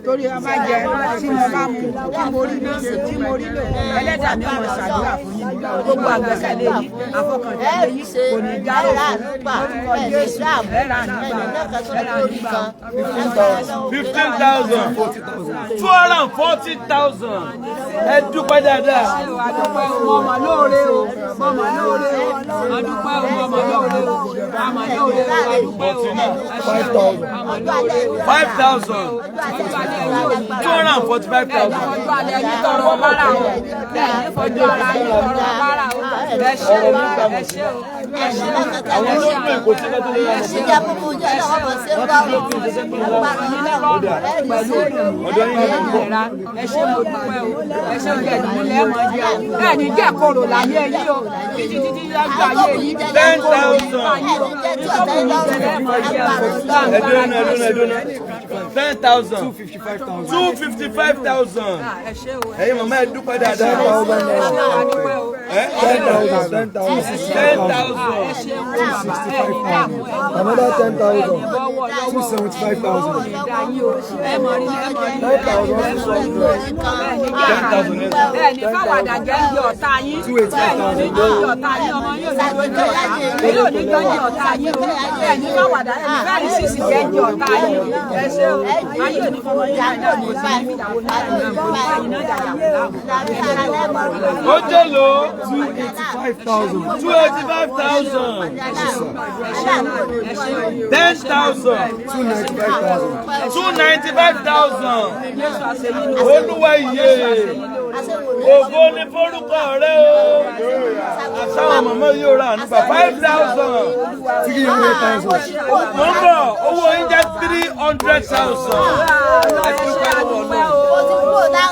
torí ọba jẹ tí mo bá mu tí mo rí lò ẹlẹ́dàá mi ọmọ ṣàdúrà fún yín gbogbo àgbẹ̀kẹ̀lé yín àfọkàntẹ́ yín kò ní dárò fún Jésù ẹ̀rà nígbà 15,000 240,000 ẹ dúpẹ́ dáadáa. mọ̀mọ́ lóore o mọ̀mọ́ lóore o adúpẹ́ o mọ̀mọ́ lóore o àmọ́ lóore o adúpẹ́ o 5,000 245,000. ọjọ́ alẹ́ ní tọrọ bára o lẹ́yìn fojú ara yín tọrọ bára o ẹ ṣé o ẹ ṣé o ẹ ṣé o àwọn tó ń gbé ìkó tí wọ́n tó lè yára. ìjà gbogbo jẹ́ náà wọ́n ṣe ń bá wọn pẹ̀lú ìlera ẹ ṣé mo dúpẹ́ o ẹ ṣé o jẹ́ ìdílé mọ̀ jẹ́ o bẹ́ẹ̀ ni jẹ́ kóró láyé yín o títí lọ́jọ́ ayé yín 10,000. 10,000. 255,000. ẹ̀yin màmá ẹ dúpẹ́ dáadáa. 10,000. Another 10,000. 275,000. 10,000. bẹ́ẹ̀ ni fáwàdà jẹ́ ń jẹ ọ̀tá yín bẹ́ẹ̀ ni oníjọ́ ń jẹ ọ̀tá yín ọmọ yóò ní jọ jẹ ọ̀tá èyí oníjọ́ ń jẹ ọ̀tá yín o bẹ́ẹ̀ ni fáwàdà ẹni bẹ́ẹ̀ ni sísì jẹ́ ń jẹ ọ̀tá yín ẹ ṣé o ayé òní fọmọ yín àìdá ní ìgbà yín ìdàwó náà iná dàgbà ó jẹ́ lò 285,000. 285,000. 10,000. 295,000. olúwa iye ògo ní forúkọ rẹ o. àtàwọn mọ̀mọ́ yóò rà nípa 5,000. 300,000. mo ń bọ̀ owó yín jẹ́ 300,000. ẹ dúpẹ́ lọ́wọ́ náà.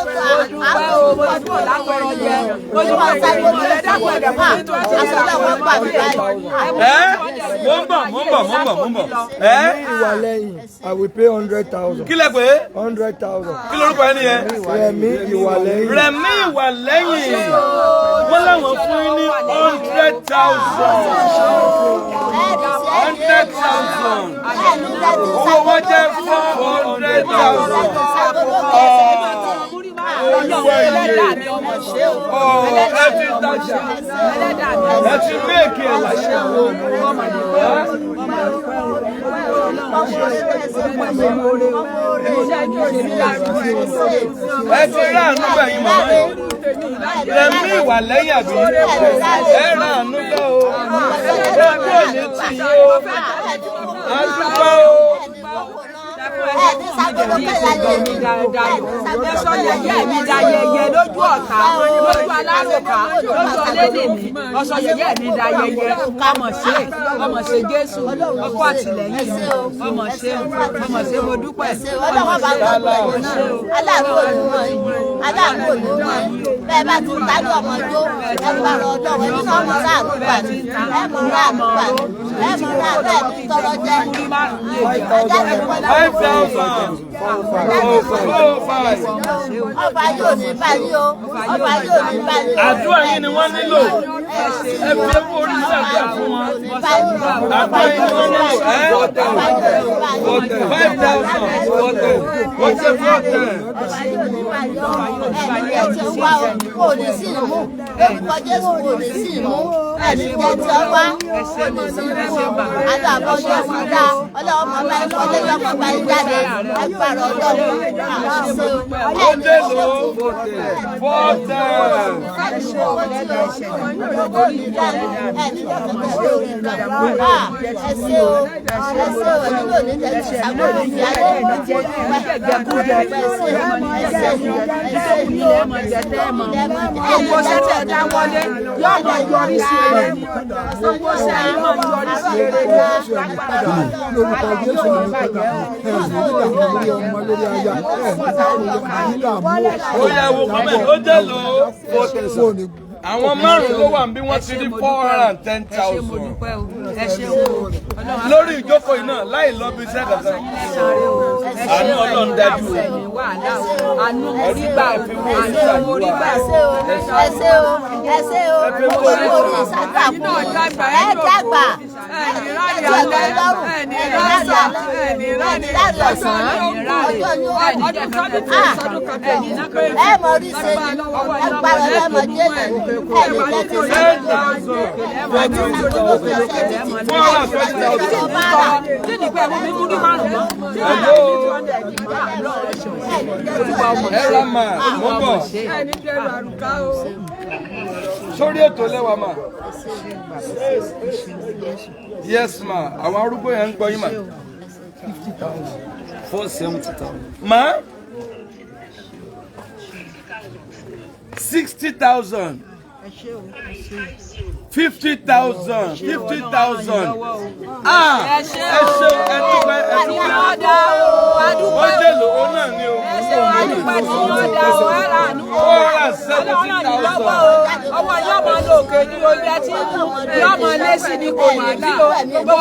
mo ń bọ̀. Ìwà lẹ́yìn, I will pay 100,000. kí lẹ pé 100,000. kí lórúkọ ẹni yẹn. Rẹ̀mí ìwà lẹ́yìn. Rẹ̀mí ìwà lẹ́yìn wọ́n láwọn fún yín ní 100,000. 100,000. owó wọn jẹ́ 400,000. ẹ ti tajà ẹ ti méèkì ẹ̀ láṣẹ wọn. ẹ ti rà àánú gbẹ̀yìn màmá yìí. Rẹ̀mí ìwà lẹ́yìn àbí ẹ rà àánú gbẹ́ o. ojú ò ní tì yí o. a dúpẹ́ o. Ẹ̀sọ́ yẹ̀yẹ́ mi da yẹyẹ lójú ọ̀tá, lójú aláròká, lójú ọlẹ́nìmí. Ọ̀sọ̀ yẹ̀yẹ́ mi da yẹyẹ. Ọmọ ṣe Jésù, ọkọ àtìlẹ́yìn mi. Ọmọ ṣe mo dúpẹ́. aláàánú olùmọ̀ yìí aláàánú olùmọ̀ yìí bẹ́ẹ̀ bá ti tálú ọmọ jó ẹ gbàrọ̀ ọ̀dọ́ ẹ nínú ọmọ láàánú gbà ní ẹ mọ̀ láàánú gbà ní ẹ mọ̀ láàánú ẹ ní tọrọ jẹ ẹ jáde pẹ̀lú 5,000. ọba yóò ní báyìí o ọba yóò ní báyìí o. àdúrà yín ni wọ́n nílò. ẹ fi ewu orí ṣàdúrà fún wọn. àdúrà yín ni wọ́n nílò. 5,000. wọ́n ṣe 4,000. ẹni jẹ́ tí ó wá o kò ní sí ìmú orúkọ Jésù kò ní sí ìmú ẹni jẹ́ tí ó wá kò ní sí ìmú aláàbọ̀ ọjọ́ fún dá ọlọ́wọ́ mọ̀ bá ẹ̀kọ́ lẹ́yìn ọkọ̀ bá ń jáde ẹgbàrá ọlọ́run àṣẹ ó dé lò ó Gbogbo sẹ́tẹ̀ dá wọlé yóò mọ̀ yọrí sí rere. Gbogbo sẹ́tẹ̀ mọ̀ yọrí sí rere. Lórúkọ Jésù ní ìgbà nígbà lórí ọmọ lórí aya nígbà mú ó yẹ wo kọ́mẹ̀ ó dé lò ó 4,000. àwọn márùn-ún ló wà bí wọ́n ti rí 410,000. lórí ìjókòó yìí náà láì lọ bí iṣẹ́ kankan. àánú Ọlọ́run dájú àánú orígbà àánú orígbà ẹsẹ o orí ìsàgbà ẹ dàgbà ẹ mọ orí ṣe agbára ẹ mọ jẹ ẹ ní tẹ́tí sí sórí ètò lẹ́wà ma. Yes ma, àwọn arúgbó yẹn ń gbọ́ yín ma. 470,000. Ma? 60,000. 50,000. 50,000. Ah! Ẹ ṣé ẹdúpẹ́. Wọ́n jẹ́ lòó náà ni o. Ọwọ́ yóò máa lo òkè ní orí ẹtí yóò máa lé sí ní kò ní bí o gbogbo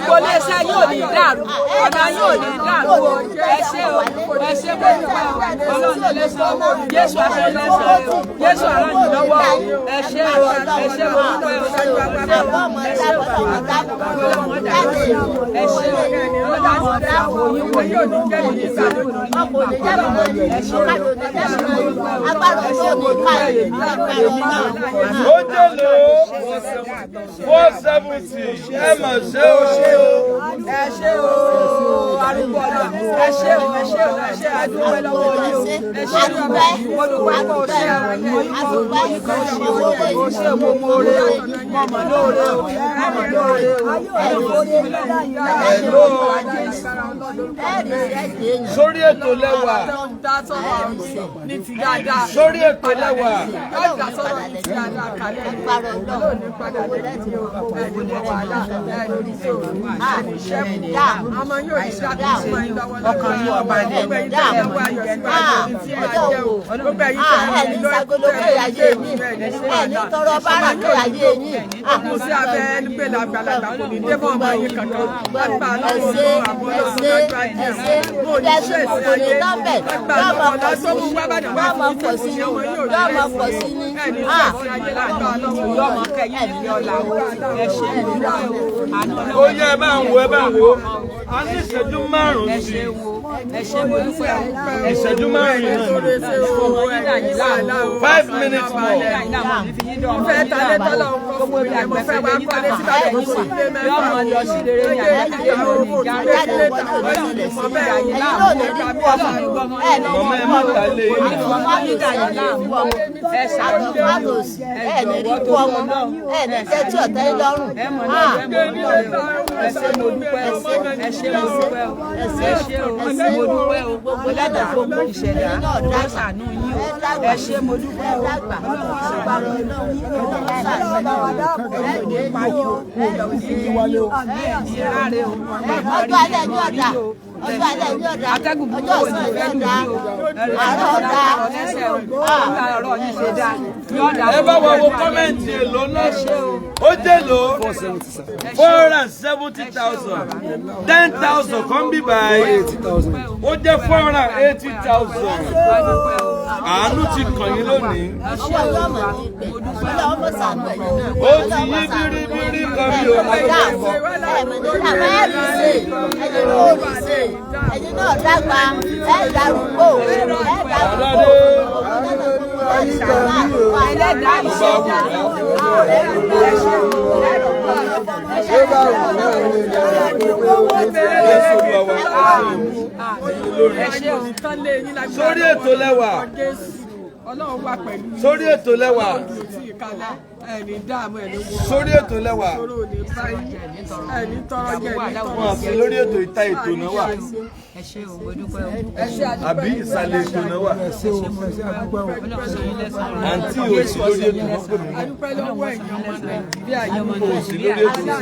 kò lè ṣe yóò ní dàrú ọ̀nà yóò ní dàrú o ẹ ṣé o ẹ ṣé pé Ọlọ́run lè sọ Jésù àfẹ́ lè sọ Jésù àrùn yìí lọ́wọ́ ẹ ṣé o ẹ ṣé o dúpẹ́ o ẹ ṣé o Ojelo 470 ẹ mà ṣe o ẹ ṣé o arúgbó ẹ ṣé o adúpẹ́ lọ́wọ́ yín o ẹ ṣé o olùwà kò ṣe o ṣe mo mọ̀ọ́rẹ́ o mọ̀mọ́ lóore o mọ̀mọ́ lóore o sórí ètò lẹ́wà sórí ètò lẹ́wà. Ó yẹ ẹ bá ń wo a ní ìṣẹ́jú márùn-ún sí ìṣẹ́jú márùn-ún 5 minutes more. Gbogbo lẹ́dà gbogbo ìṣẹ̀dá lọ́sàánú yín o ẹ ṣé mo dúpẹ́ o ọjọ́ alẹ́ ní ọ̀dà atẹ́gùn ọjọ́ ọ̀sán ìfẹ́dà àárọ̀ ọ̀dà ọ̀rọ̀ yìí ṣe dá ẹ bá wọ wo kọ́mẹ́ǹtì èlò náà ó jẹ́ lò 470,000 10,000 kan bí báyìí ó jẹ́ 480,000 àánú ti kàn yín lónìí ó ti yí bíríbírí kan bí òun ẹ̀yin náà dàgbà ẹ̀ darúgbó ẹ̀ darúgbó ẹlẹ́dàá ìṣẹ̀dá sórí ètò lẹ́wà sórí ètò lẹ́wà sórí ètò lẹ́wà wọn àti lórí ètò ìta ètò náà wà àbí ìsàlẹ̀ ètò náà wà àǹtí òsì lórí ètò náà pè mí òsì lórí ètò náà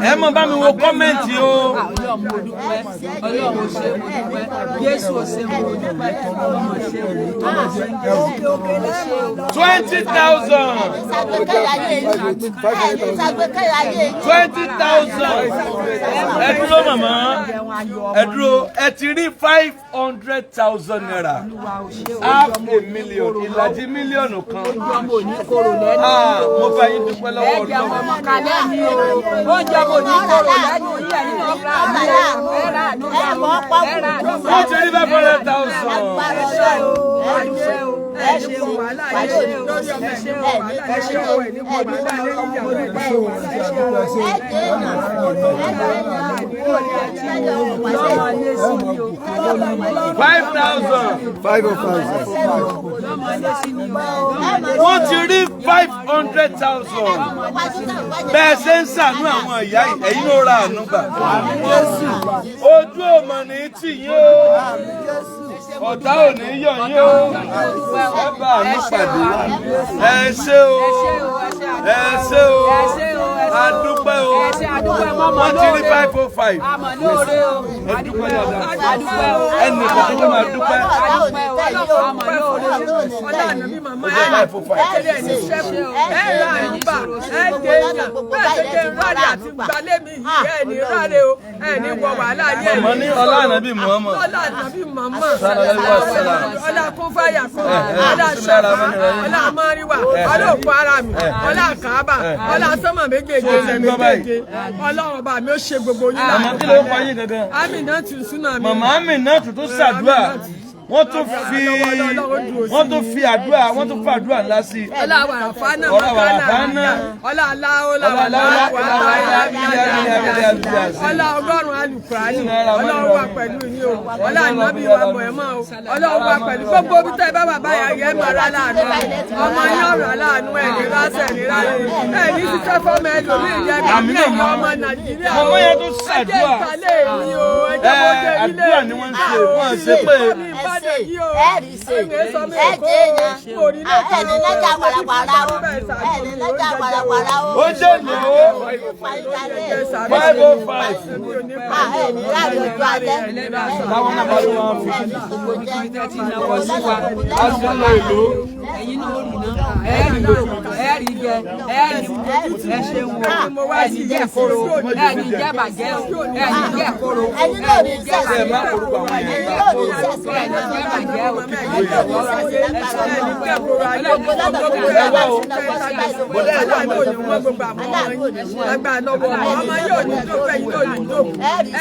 ẹ mọ bá mi wo kọ́mẹ́ǹtì o. Jésù ò ṣe mo dúpẹ́ ọmọ ṣe mo dúpẹ́ 20,000. 20,000. Ẹ dúró màmá. Ẹ dúró. Ẹ ti rí 500,000 naira. Half a million. Ìlàjì mílíọ̀nù kan. Mo fẹ́ yín dúpẹ́ lọ́wọ́ Ọlọ́run. Wọ́n ti rí 500,000. Wọ́n ti rí 500,000. Bẹ́ẹ̀ ṣe ń ṣàánú àwọn ìyá ẹ̀yin ló ra àánú gbà. Ojú ọmọ ní tì yín o. Ọ̀tá ò ní yọ̀ yín o. Ẹ bá àánú pàdé. Ẹ ṣé o. Ẹ ṣé o. A dúpẹ́ o. Wọ́n ti rí 505. Ẹ dúpẹ́ dáadáa. Ẹnì kan tó máa dúpẹ́. Mọ̀ ní ọlá ànábì Muhammad. Ọlá kún fàyà kún, ọlá ṣàfà, ọlá mọ́ríwá, ọlá òkú ara mi, ọlá kàábà, ọlá sọ́mọ̀ méjèèjì ẹsẹ̀ méjèèjì, ọlọ́run ọba mi ó ṣe gbogbo yín láàmú. Màmá kí ló ń pa yín gangan? Aminatu súnà mi. Màmá Aminatu tó ṣàdúrà. Wọ́n tún fi àdúrà ńlá sí. Ọlá wàràfánà wàràfánà. Ọlá aláwọlá ọlá ọgọ́rùn-ún alùkùránì. Ọlọ́run wà pẹ̀lú yín o. Ọlá ànábì wa Mọ̀ẹ́mọ́ o. Ọlọ́run wà pẹ̀lú gbogbo bí tẹ́ bá bàbá yà yẹ mọ̀ ra láàánú. Ọmọ yín ọ̀rọ̀ láàánú ẹ̀ní rásẹ̀ ní ráyè. Ẹ̀ní ti tẹ́ fọ́mọ ẹlòmíì yẹ kí ẹ̀yin ọmọ Nàìjíríà o. Ọmọ yẹn tó ṣàdúrà. Àdúrà ni wọ́n ń ṣe. Wọ́n ṣe pé ẹ̀rí ṣe ẹ̀jẹ̀ yẹn ẹ̀ní lọ́jà wàràwàrà o ẹ̀ní lọ́jà wàràwàrà o. Ó jẹ́ ní o 505. Ẹ̀ní láàrin ojú alẹ́. Táwọn náà bá ló wọn fi. Aṣọ́lá ìlú. Ẹ̀yin náà rí náà ẹ̀rí lò ẹ̀rí jẹ ẹ̀rí ẹ ṣeun o ẹ̀rí jẹ kóró ẹ̀rí jẹ bàjẹ́ ẹ̀rí jẹ kóró ẹ̀yin náà rí sẹ́sì Ẹ má orúkọ àwọn ẹ̀yin èèyàn. náà rí sẹ́sì ẹ̀rí jẹ bàjẹ́ o. Ọmọ yóò ní tó fẹ́ yóò ní tó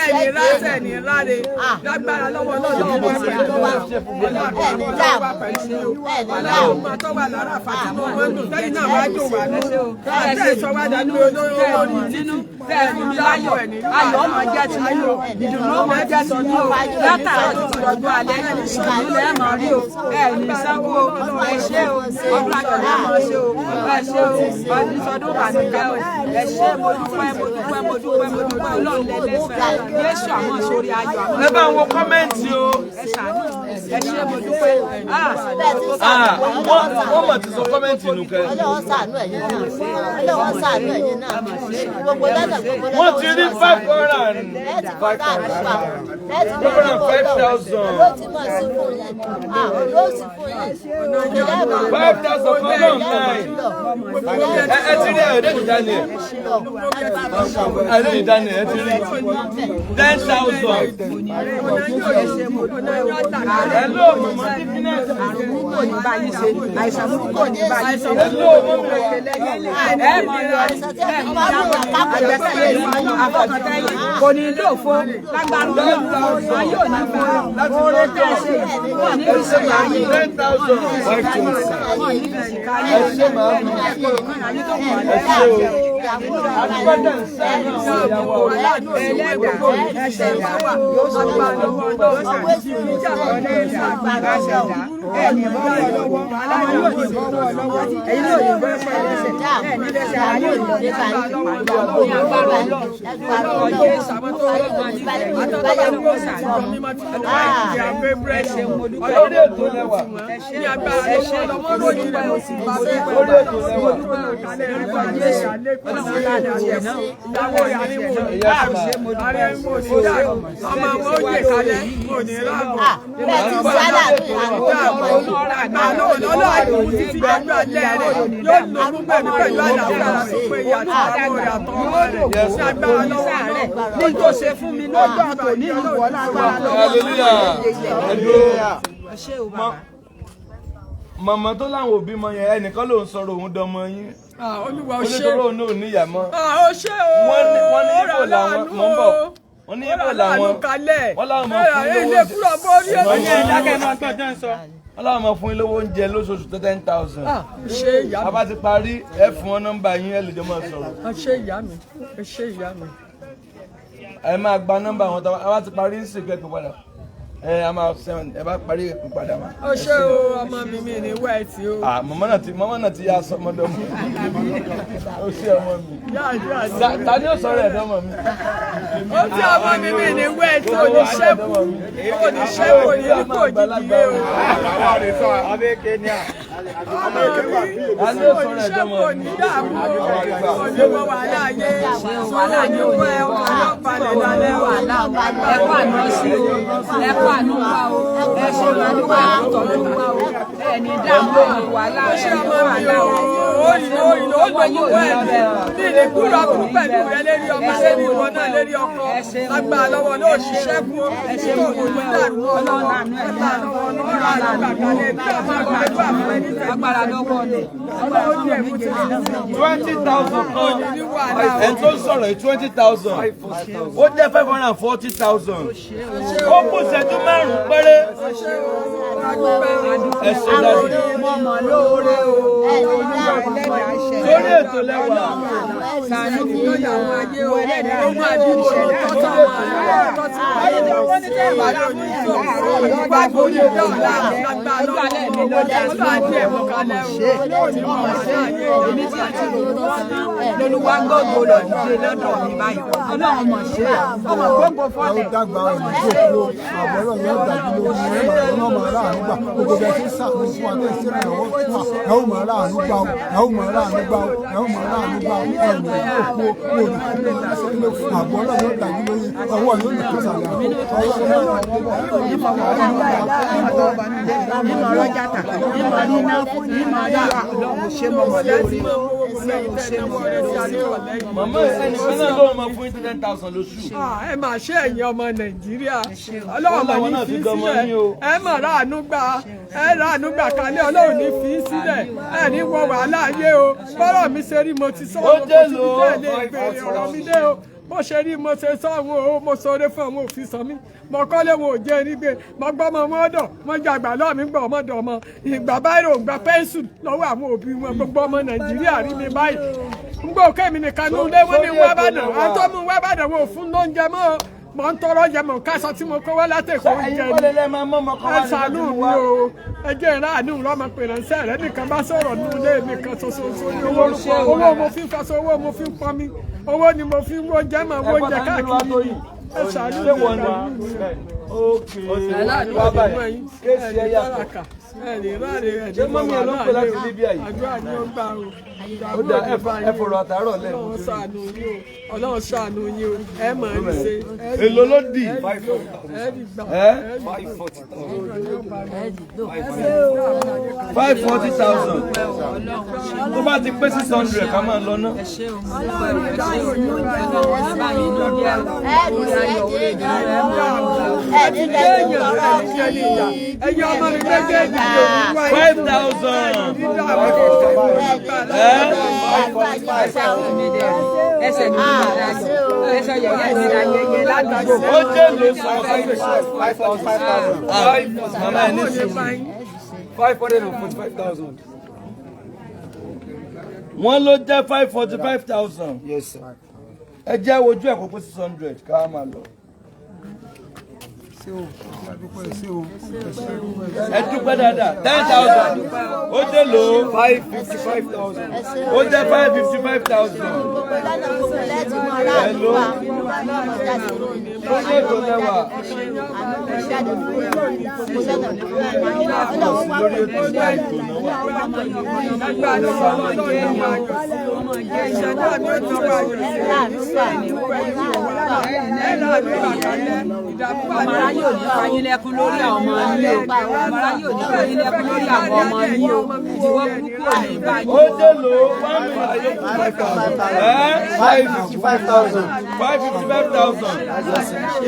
ẹ̀ní rásẹ̀ ní ráre lágbára lọ́wọ́ lọ́wọ́ wà pẹ̀lú wa ọlọ́run máa tọ́ wà lára fàtínú ọmọ nù lẹ́yìn náà wá jò wà ní àti ìsọwádà ní olórí nínú ẹ̀ní láyọ̀ ayọ̀ ọmọ jẹ́ ti ní o ìdùnnú ọmọ jẹ́ ti ní o látàrá ti ti rọ̀jò alẹ́ ìdùnnú lẹ́ẹ̀mọ̀ rí o ẹ̀ní sanwó ẹ ṣé o ọdún àjọ̀dún ọmọ ṣe o ẹ ṣé o ọdún ìsọdún bàdúgbẹ́ o ẹ ṣé mo dúpẹ́ ọlọ́run lẹ́lẹ́fẹ́ Jésù àwọn sórí ayọ̀ àwọn. Ẹ bá wo kọ́mẹ́ǹtì o. Ẹ ṣàánú ẹ ṣé mo dúpẹ́. Wọ́n mọ̀ ti sọ kọ́mẹ́ǹtì nù kẹ́. Ọlọ́run ṣàánú ẹ̀yin náà Ọlọ́run ṣàánú ẹ̀yin náà gbogbo lọ́nà gbogbo lọ́nà. Wọ́n ti rí 500. Ẹ ti kọ́ ká àdúrà ẹ ti kọ́ 5,000. ló ti mọ̀ sí fún yẹn ló sì fún yẹn. 5,000 for long time. Ẹ ti rí ẹ̀ẹ́dẹ́gbẹ̀ta Daniel. Ẹ̀ẹ́dẹ́gbẹ̀ta Daniel ẹ ti rí 10,000. Hello, Mama Dickness. Hello, kò ní lófo lágbára Ọlọ́run yóò ní fún oore tẹ́ ẹ ṣe wọ́n ní bí sèkà yín wọ́n ní bí sèkà yín ẹ̀yin tó mọ̀ ọ́ Bẹ́ẹ̀ ti sálà Màmá tó láwọn òbí mọ yẹn ẹnìkan ló ń sọ̀rọ̀ òun dọmọ yín. Olúwa ó ṣe. Onídòrò òun náà níyà mọ́. Ó ṣe o. Wọ́n ní ibo làwọn mọ̀ ń bọ̀. Wọ́n ní ibo làwọn. Wọ́n láwọn máa fún ilé ilé kúrò bórí ẹ̀. Wọ́n láwọn máa fún ilé oúnjẹ lóṣooṣù tó 10,000. Ṣé ìyá mi? A bá ti parí ẹ fún wọn nọ́mbà yín ẹ lè jọ máa sọ̀rọ̀. Ṣé ìyá mi? Ṣé ìyá mi? Ẹ máa gba nọ́mbà wọn tó a bá ti parí ń sìnkú ẹ pé padà. A máa sẹ́wọ̀n ẹ bá parí ẹ pé padà wá. Ó ṣe o ọmọ mi ní wẹ́ẹ̀tì o. Màmá náà ti yá sọmọdé ọmọ. Ó ṣe ọmọ mi. Ta ni ó sọ̀rọ̀ ẹ̀dọ́mọ mi? Ó ti ọmọ mi ní wẹ́ẹ̀tì oníṣẹ́kù oníṣẹ́kù ní kò jíjìlé o. Oníṣẹ́kù onídààmú onímọ̀ wàhálà ayé sọ́nà ní owó ẹ̀ ọlọ́pàá lè lálẹ́ wàhálà ẹ̀kọ́ àná sí o ẹ̀kọ́ àná wá o ẹ̀ṣẹ̀ wàlúwà tọ̀lú wá o ẹni dáhùn wàhálà ẹ̀ṣẹ̀ wàhálà ó gbogbo ẹ̀ ní ìdíkúrò kú pẹ̀lú rẹ lérí ọmọ lérí ìwọ náà lérí ọkọ lágbà lọ́wọ́ náà ṣiṣẹ́ fún ẹ̀ṣẹ̀ kò ní dàrú ọlọ́run lágbà lọ́wọ́ náà rà lágbàkalẹ̀ bí ọmọ àgbàdo àfẹ́ ní tẹ̀lé agbára lọ́wọ́ ọ̀lẹ̀. 20,000 kan ẹ̀ tó sọ̀rọ̀ ẹ̀ 20,000 ó jẹ́ 540,000 ó kù ṣẹ́jú márùn-ún péré. Ẹ ṣe dájú. Lórí ètò lẹ́wà. Sàánú kí ló yà wọ́n ayé o, ohun àdúgbò tọ́tọ́ tọ́tọ́ ayé wọ́n ní tẹ́ ìwádìí òní tó wá gbòòrò dọ́ọ̀lá àgbà lọ́wọ́ ọlọ́run àti ẹ̀mọ́ kalẹ̀ o, òní mọ̀ sí ayé èmi tí a ti lolúwa gbogbo lọ dìde lọ́dọ̀ mi báyìí ọlọ́run mọ̀ ṣe ọmọ gbogbo fọ́lẹ̀. Ó dàgbà ọ̀nà tó kúrò àbọ̀rọ̀ yóò dàbí lórí ẹ̀rọ ọmọ aláàánú gbà gbogbo bẹ́ẹ̀ tí sàkóso fún wa tẹ̀sí rẹ̀ lọ́wọ́ fún wa ẹ̀ ó mọ̀ aláàánú gbà ó ẹ̀ ó mọ̀ aláàánú gbà ó ẹ̀ ó mọ̀ aláàánú gbà ó ẹ̀ ní òkú òòlù àbọ̀rọ̀ yóò dàbí lórí ọwọ́ yóò lè pèsè àlẹ́ Màmá ẹnìkan náà ló máa fún 10,000 lóṣù. Ẹ máa ṣe ẹ̀yin ọmọ Nàìjíríà ọlọ́run máa ní fi sílẹ̀ ẹ máa ráàánú gbà ẹ ráàánú gbà kalẹ̀ ọlọ́run ní fi sílẹ̀ ẹ ní wọ wàhálà ayé o bọ́rọ̀ mi ṣe rí mo ti sọ ọ́ mo ti tẹ̀lé ìgbèrè ọ̀rọ̀ mi dé o bó ṣe rí mo ṣe sọ àwọn o mo sọre fún àwọn òfin sọ mí mo kọ́lé wọn ò jẹ́ nígbè mo gbọ́ ọmọ wọn dọ̀ mo jẹ àgbà lọ́ọ̀ mi gbọ́ ọmọdé ọmọ ìgbà báyìí ò gbà pẹ́ńsù lọ́wọ́ àwọn òbí wọn gbogbo ọmọ Nàìjíríà rí mi báyìí ń gbọ́ òkè mi nìkan ní ilé wọn ní wá bàdàn àtọ́ mu wá bàdàn wọn ò fún lóúnjẹ mọ́ mo ń tọrọ jẹ mọ káṣọ tí mo kó wá látẹ̀kọ́ oúnjẹ ni ẹ ṣàánú mi o ẹ jẹ́ ìráàánú lọ́mọ pè ránṣẹ́ rẹ nìkan bá sọ̀rọ̀ ní ilé mi kan ṣoṣo ní owó mo fi ń faṣọ owó mo fi ń pọnmi owó ni mo fi ń wọ́njẹ mọ̀ wọ́njẹ káàkiri ẹ ṣàánú mi Ṣé mọ́mí ẹ̀ ló ń pè láti Libya yìí? Àdúrà ni ó gbà o. Ó dá ẹ fọ̀rọ̀ àtàárọ̀ lẹ̀. Ọlọ́run ṣàánú yín o, ẹ mọ̀ ẹ́ ṣe. Èlò ló dì. 540,000. Tó bá ti pé 600 ká máa lọ ná. Ẹyẹ ọmọ mi méjèèjì yóò ní wáyé. 5,000. ẹsẹ̀ ní ẹsẹ̀ yẹ̀yẹ́ ní ayẹyẹ ládùúgbò. Ó jẹ́ ló sọ 545,000. Màmá ẹ̀ ní sùn. 545,000. Wọ́n ló jẹ́ 545,000. Yes, sir. Ẹ jẹ́ wojú ẹ̀ kó pé 600 ká máa lọ. Ẹ dúpẹ́ dáadáa 10,000. Ó jẹ́ lò ó 555,000. ó jẹ́ 555,000. Hello. Lórí ètò lẹ́wà. Lórí ètò lẹ́wà.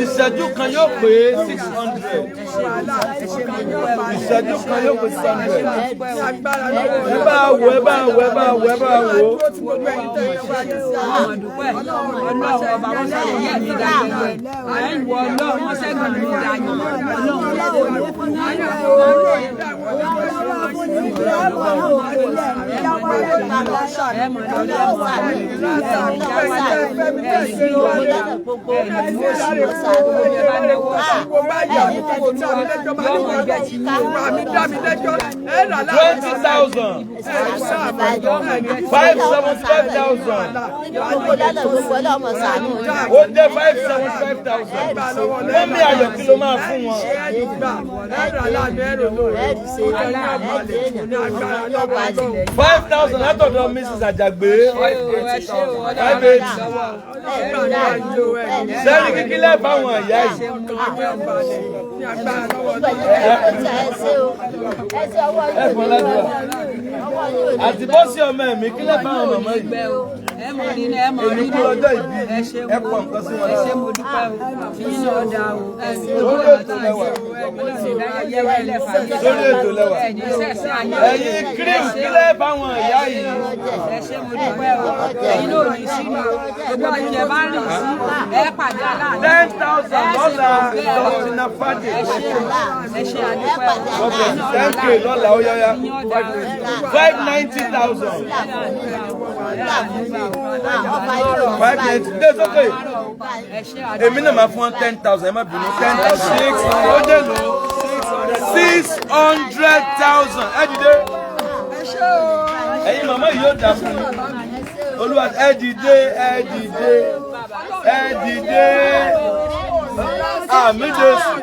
Ìṣẹ́jú kan yóò pé 600. Ìṣẹ́jú kan yóò pé 600. Ẹ bá wo. $5,000 látọ̀dọ̀ Mrs. Àjàgbé. Sẹ́ni kíkílẹ̀ báwọn ìyá yìí. Àti bọ́sì ọmọ ẹ̀mí kílẹ̀ báwọn màmá yìí. Èmi kú ọjọ́ ìbí ẹ pọ̀ nǹkan sí wọn. Lórí ètò lẹ́wà. Ẹ̀yin kírìm kílẹ̀ báwọn ìyá yìí. $10,000 Dr. Fadi. $10K lọ́la ó yáyá. $590,000. $590. That's okay. Èmi náà máa fún $10,000. Ẹ má bínú $10,000. Ó dé lò $600,000. Ẹ dìde. Ẹ̀yin màmá yìí yóò dà fún mi. Olúwa ẹ dìde. Àmín Jésù.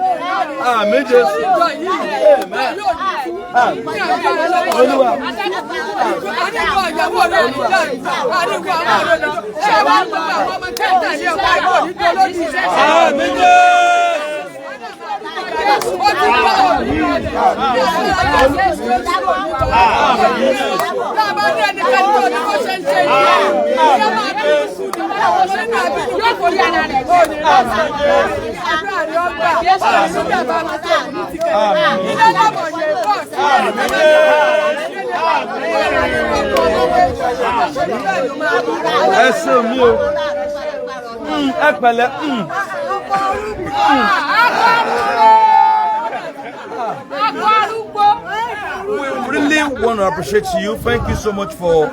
Amen. Olúwa. Àmín ẹ ṣé mi o. Ẹ pẹ̀lẹ́. We really want to appreciate you. Thank you so much for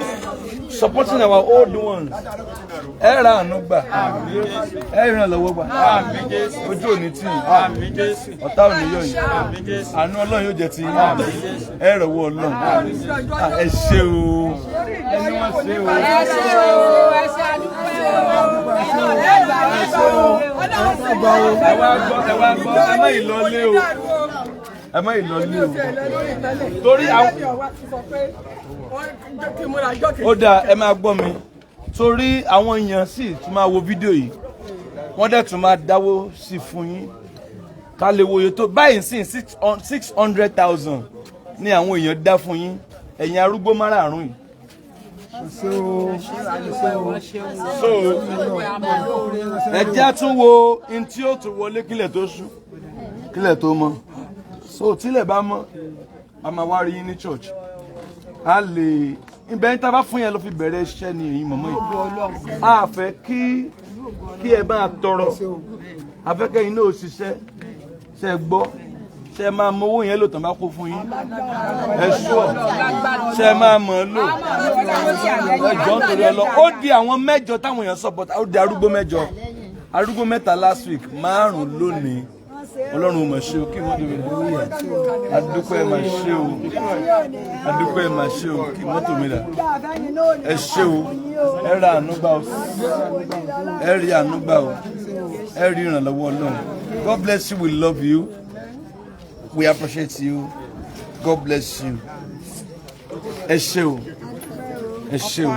supporting our old ones. Ẹ ra àánú gbà. Ẹ ràn lọ́wọ́ gbà. Ojú òní tì. Ọ̀tá òní yọ̀ yìí. Àánú Ọlọ́run yóò jẹ́ ti yín. Ẹ rọ̀wọ́ Ọlọ́run. Ẹ ṣé o. Ẹni wọ́n ṣe o. Ẹ wá gbọ́. Ẹ má ìlọlé o. Ẹ má ìlọlé o. Torí àwọn. Ó dáa, ẹ máa gbọ́ mi. Torí àwọn èèyàn sì tún máa wo fídíò yìí. Wọ́n dẹ̀ tún máa dáwó sí fún yín. Ká lè wo iye tó báyìí sí 600,000 ní àwọn èèyàn dá fún yín. Ẹ̀yin arúgbó márààrún yìí. So ẹ jẹ́ tún wo in tí ó tún wọlé kílẹ̀ tó ṣú kílẹ̀ tó mọ́. So tílẹ̀ bá mọ́ a máa wá rí yín ní church. A lè ibẹ̀ ní tá bá fún yẹn lọ fi bẹ̀rẹ̀ iṣẹ́ ni èyí mọ̀mọ́ yìí. A fẹ́ kí ẹ bá tọrọ. A fẹ́ kẹ́yìn náà ṣiṣẹ́ ṣe gbọ́. Ṣé máa mọ owó yẹn lò tán bá kó fún yín. Ẹ ṣọ́ ṣé máa mọ̀ lò. Ẹjọ́ nítorí ọlọ ó di àwọn mẹ́jọ táwọn èèyàn support ó di arúgbó mẹ́jọ. Arúgbó mẹ́ta last week 5 lónìí. Ọlọ́run ò mà ṣe o kí wọ́n dòwe lóyè. Adúpẹ́ mà ṣe o. Adúpẹ́ mà ṣe o kí mọ́tò mi rà. Ẹ ṣé o. Ẹ ra àánú gbà o. Ẹ rí àánú gbà o. Ẹ rí ìrànlọ́wọ́ Ọlọ́run. God bless you, we love you. We appreciate you. God bless you. Ẹ ṣé o. ẹ ṣeun.